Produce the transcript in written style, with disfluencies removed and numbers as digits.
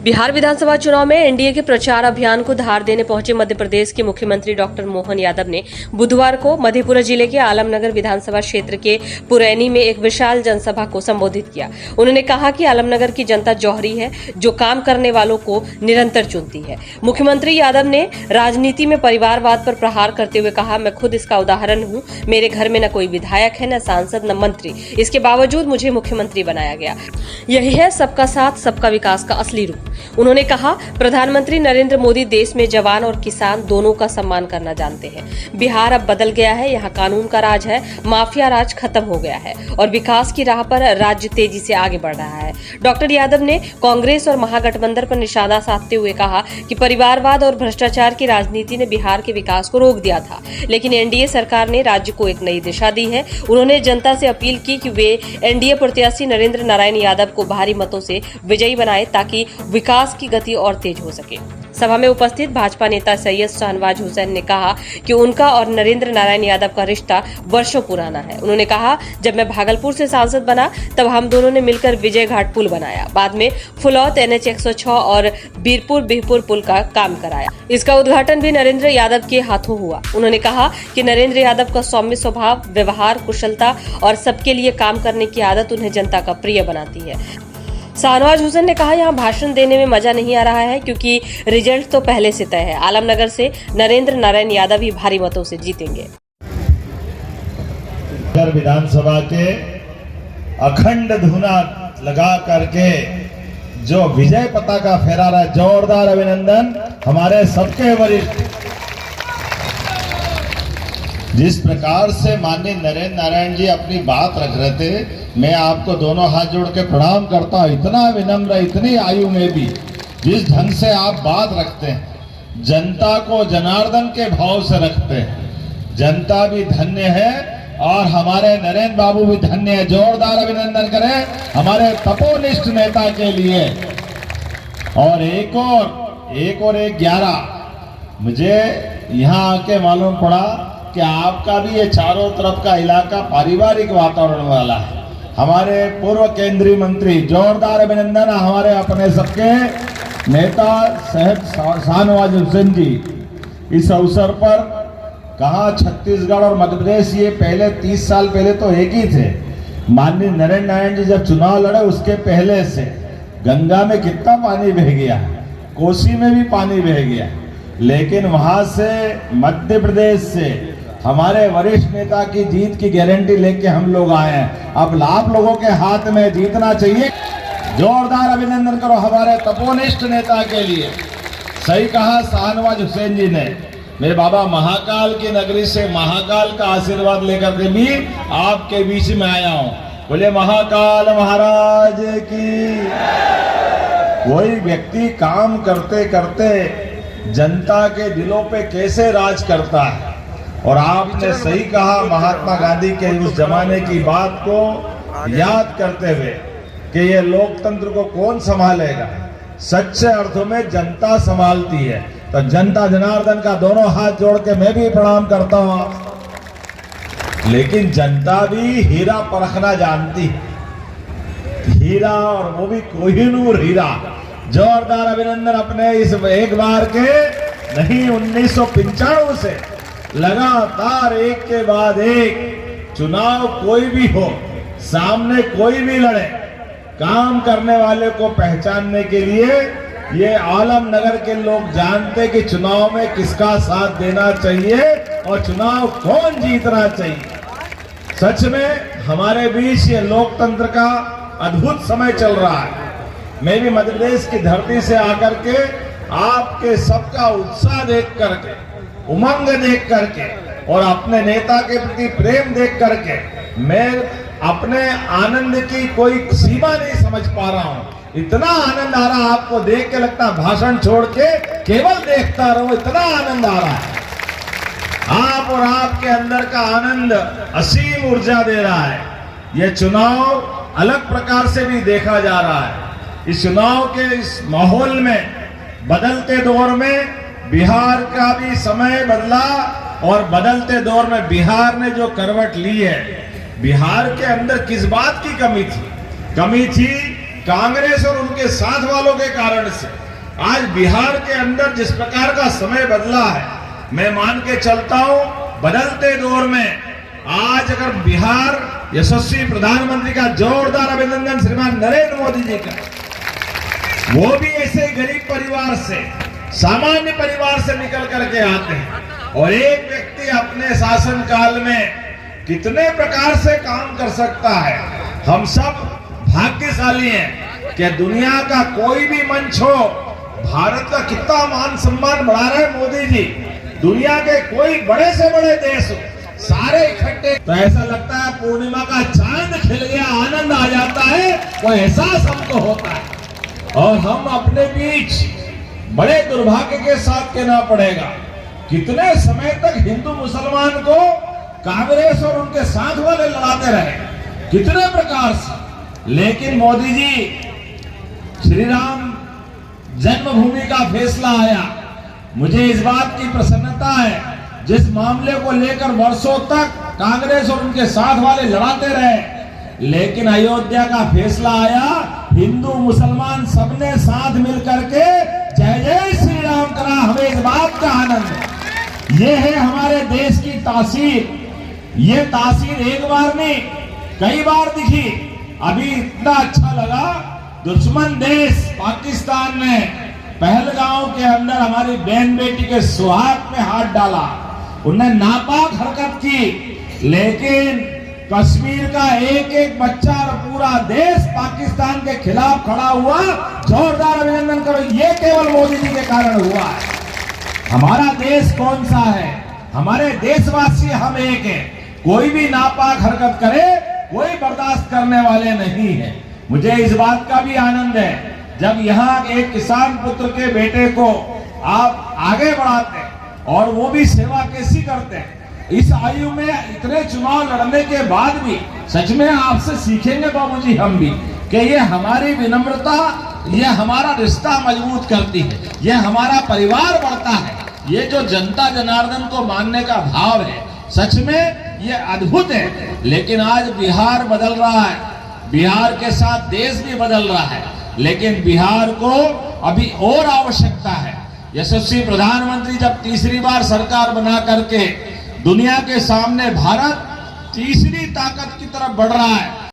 बिहार विधानसभा चुनाव में एनडीए के प्रचार अभियान को धार देने पहुंचे मध्य प्रदेश के मुख्यमंत्री डॉक्टर मोहन यादव ने बुधवार को मधेपुरा जिले के आलमनगर विधानसभा क्षेत्र के पुरैनी में एक विशाल जनसभा को संबोधित किया। उन्होंने कहा कि आलमनगर की जनता जौहरी है, जो काम करने वालों को निरंतर चुनती है। मुख्यमंत्री यादव ने राजनीति में परिवारवाद पर प्रहार करते हुए कहा, मैं खुद इसका उदाहरण हूं। मेरे घर में न कोई विधायक है, न सांसद, न मंत्री। इसके बावजूद मुझे मुख्यमंत्री बनाया गया। यही है सबका साथ सबका विकास का असली रूप। उन्होंने कहा, प्रधानमंत्री नरेंद्र मोदी देश में जवान और किसान दोनों का सम्मान करना जानते हैं। बिहार अब बदल गया है, यहाँ कानून का राज है, माफिया राज खत्म हो गया है और विकास की राह पर राज्य तेजी से आगे बढ़ रहा है। डॉक्टर यादव ने कांग्रेस और महागठबंधन पर निशाना साधते हुए कहा कि परिवारवाद और भ्रष्टाचार की राजनीति ने बिहार के विकास को रोक दिया था, लेकिन एनडीए सरकार ने राज्य को एक नई दिशा दी है। उन्होंने जनता से अपील की कि वे एनडीए प्रत्याशी नरेंद्र नारायण यादव को भारी मतों से विजयी बनाए ताकि विकास की गति और तेज हो सके। सभा में उपस्थित भाजपा नेता सैयद शाहनवाज हुसैन ने कहा कि उनका और नरेंद्र नारायण यादव का रिश्ता वर्षों पुराना है। उन्होंने कहा, जब मैं भागलपुर से सांसद बना तब हम दोनों ने मिलकर विजय घाट पुल बनाया, बाद में फुलौत NH 106 और बीरपुर बिहपुर पुल का काम कराया। इसका उद्घाटन भी नरेंद्र यादव के हाथों हुआ। उन्होंने कहा कि नरेंद्र यादव का सौम्य स्वभाव, व्यवहार, कुशलता और सबके लिए काम करने की आदत उन्हें जनता का प्रिय बनाती है। शाहनवाज हुसैन ने कहा, यहाँ भाषण देने में मजा नहीं आ रहा है क्योंकि रिजल्ट तो पहले से तय है। आलमनगर से नरेंद्र नारायण यादव ही भारी मतों से जीतेंगे। विधानसभा के अखंड धुना लगा करके जो विजय पताका फहरा रहा है, जोरदार अभिनंदन हमारे सबके वरिष्ठ। जिस प्रकार से माननीय नरेंद्र नारायण जी अपनी बात रख रहे थे, मैं आपको दोनों हाथ जोड़ के प्रणाम करता हूँ। इतना विनम्र, इतनी आयु में भी जिस ढंग से आप बात रखते हैं, जनता को जनार्दन के भाव से रखते हैं। जनता भी धन्य है और हमारे नरेंद्र बाबू भी धन्य है। जोरदार अभिनंदन करें हमारे तपोनिष्ठ नेता के लिए। और एक और 11 मुझे यहाँ आके मालूम पड़ा कि आपका भी ये चारों तरफ का इलाका पारिवारिक वातावरण वाला है। हमारे पूर्व केंद्रीय मंत्री, जोरदार अभिनंदन हमारे अपने सबके नेता सैयद शाहनवाज हुसैन जी। इस अवसर पर कहा, छत्तीसगढ़ और मध्य प्रदेश ये पहले 30 साल पहले तो एक ही थे। माननीय नरेंद्र नारायण जी जब चुनाव लड़े उसके पहले से गंगा में कितना पानी बह गया, कोसी में भी पानी बह गया, लेकिन वहां से मध्य प्रदेश से हमारे वरिष्ठ नेता की जीत की गारंटी लेके हम लोग आए हैं। अब आप लोगों के हाथ में जीतना चाहिए। जोरदार अभिनंदन करो हमारे तपोनिष्ठ नेता के लिए। सही कहा शाहनवाज हुसैन जी ने। मेरे बाबा महाकाल की नगरी से महाकाल का आशीर्वाद लेकर के भी आपके बीच में आया हूं। बोले महाकाल महाराज की। वही व्यक्ति काम करते करते जनता के दिलों पे कैसे राज करता है। और आपने सही कहा, महात्मा गांधी के उस जमाने की बात को याद करते हुए कि ये लोकतंत्र को कौन संभालेगा, सच्चे अर्थों में जनता संभालती है। तो जनता जनार्दन का दोनों हाथ जोड़ के मैं भी प्रणाम करता हूं। लेकिन जनता भी हीरा परखना जानती है, हीरा, और वो भी कोहिनूर हीरा। जोरदार अभिनंदन अपने इस एक बार के नहीं 1995 से लगातार एक के बाद एक चुनाव कोई भी हो, सामने कोई भी लड़े, काम करने वाले को पहचानने के लिए ये आलमनगर के लोग जानते कि चुनाव में किसका साथ देना चाहिए और चुनाव कौन जीतना चाहिए। सच में हमारे बीच ये लोकतंत्र का अद्भुत समय चल रहा है। मैं भी मध्य प्रदेश की धरती से आकर के आपके सबका उत्साह देख करके, उमंग देख करके और अपने नेता के प्रति प्रेम देख करके मैं अपने आनंद की कोई सीमा नहीं समझ पा रहा हूं। इतना आनंद आ रहा है, आपको देख के लगता है भाषण छोड़ के केवल देखता रहो, इतना आनंद आ रहा है। आप और आपके अंदर का आनंद असीम ऊर्जा दे रहा है। यह चुनाव अलग प्रकार से भी देखा जा रहा है। इस चुनाव के इस माहौल में, बदलते दौर में बिहार का भी समय बदला और बदलते दौर में बिहार ने जो करवट ली है, बिहार के अंदर किस बात की कमी थी? कमी थी कांग्रेस और उनके साथ वालों के कारण से आज बिहार के अंदर जिस प्रकार का समय बदला है, मैं मान के चलता हूं बदलते दौर में आज अगर बिहार यशस्वी प्रधानमंत्री का जोरदार अभिनंदन श्रीमान नरेंद्र मोदी जी का, वो भी ऐसे गरीब परिवार से, सामान्य परिवार से निकल करके आते हैं और एक व्यक्ति अपने शासनकाल में कितने प्रकार से काम कर सकता है। हम सब भाग्यशाली हैं कि दुनिया का कोई भी मंच हो, भारत का कितना मान सम्मान बढ़ा रहे हैं मोदी जी। दुनिया के कोई बड़े से बड़े देश हो, सारे इकट्ठे, तो ऐसा लगता है पूर्णिमा का चांद खिल गया, आनंद आ जाता है, वो एहसास हमको होता है। और हम अपने बीच बड़े दुर्भाग्य के साथ कहना पड़ेगा, कितने समय तक हिंदू मुसलमान को कांग्रेस और उनके साथ वाले लड़ाते रहे, कितने प्रकार से। लेकिन मोदी जी, श्री राम जन्मभूमि का फैसला आया, मुझे इस बात की प्रसन्नता है, जिस मामले को लेकर वर्षों तक कांग्रेस और उनके साथ वाले लड़ाते रहे, लेकिन अयोध्या का फैसला आया, हिंदू मुसलमान सबने साथ मिलकर के जय जय श्री राम करा। हमें इस बात का आनंद है। ये है हमारे देश की तासीर। ये तासीर एक बार नहीं, कई बार दिखी। अभी इतना अच्छा लगा, दुश्मन देश पाकिस्तान ने पहलगांव के अंदर हमारी बहन बेटी के सुहाग पे हाथ डाला, उन्हें नापाक हरकत की, लेकिन कश्मीर का एक एक बच्चा और पूरा देश पाकिस्तान के खिलाफ खड़ा हुआ। जोरदार अभिनंदन करो, ये केवल मोदी जी के कारण हुआ है। हमारा देश कौन सा है? हमारे देशवासी हम एक हैं। कोई भी नापाक हरकत करे, कोई बर्दाश्त करने वाले नहीं है। मुझे इस बात का भी आनंद है, जब यहाँ एक किसान पुत्र के बेटे को आप आगे बढ़ाते हैं और वो भी सेवा कैसी करते हैं। इस आयु में इतने चुनाव लड़ने के बाद भी सच में आपसे सीखेंगे बाबूजी हम भी, कि ये हमारी विनम्रता, ये हमारा रिश्ता मजबूत करती है, ये हमारा परिवार बढ़ता है। ये जो जनता जनार्दन को मानने का भाव है, सच में ये अद्भुत है। लेकिन आज बिहार बदल रहा है, बिहार के साथ देश भी बदल रहा है, लेकिन बिहार को अभी और आवश्यकता है। यशस्वी प्रधानमंत्री जब तीसरी बार सरकार बना करके दुनिया के सामने भारत तीसरी ताकत की तरफ बढ़ रहा है,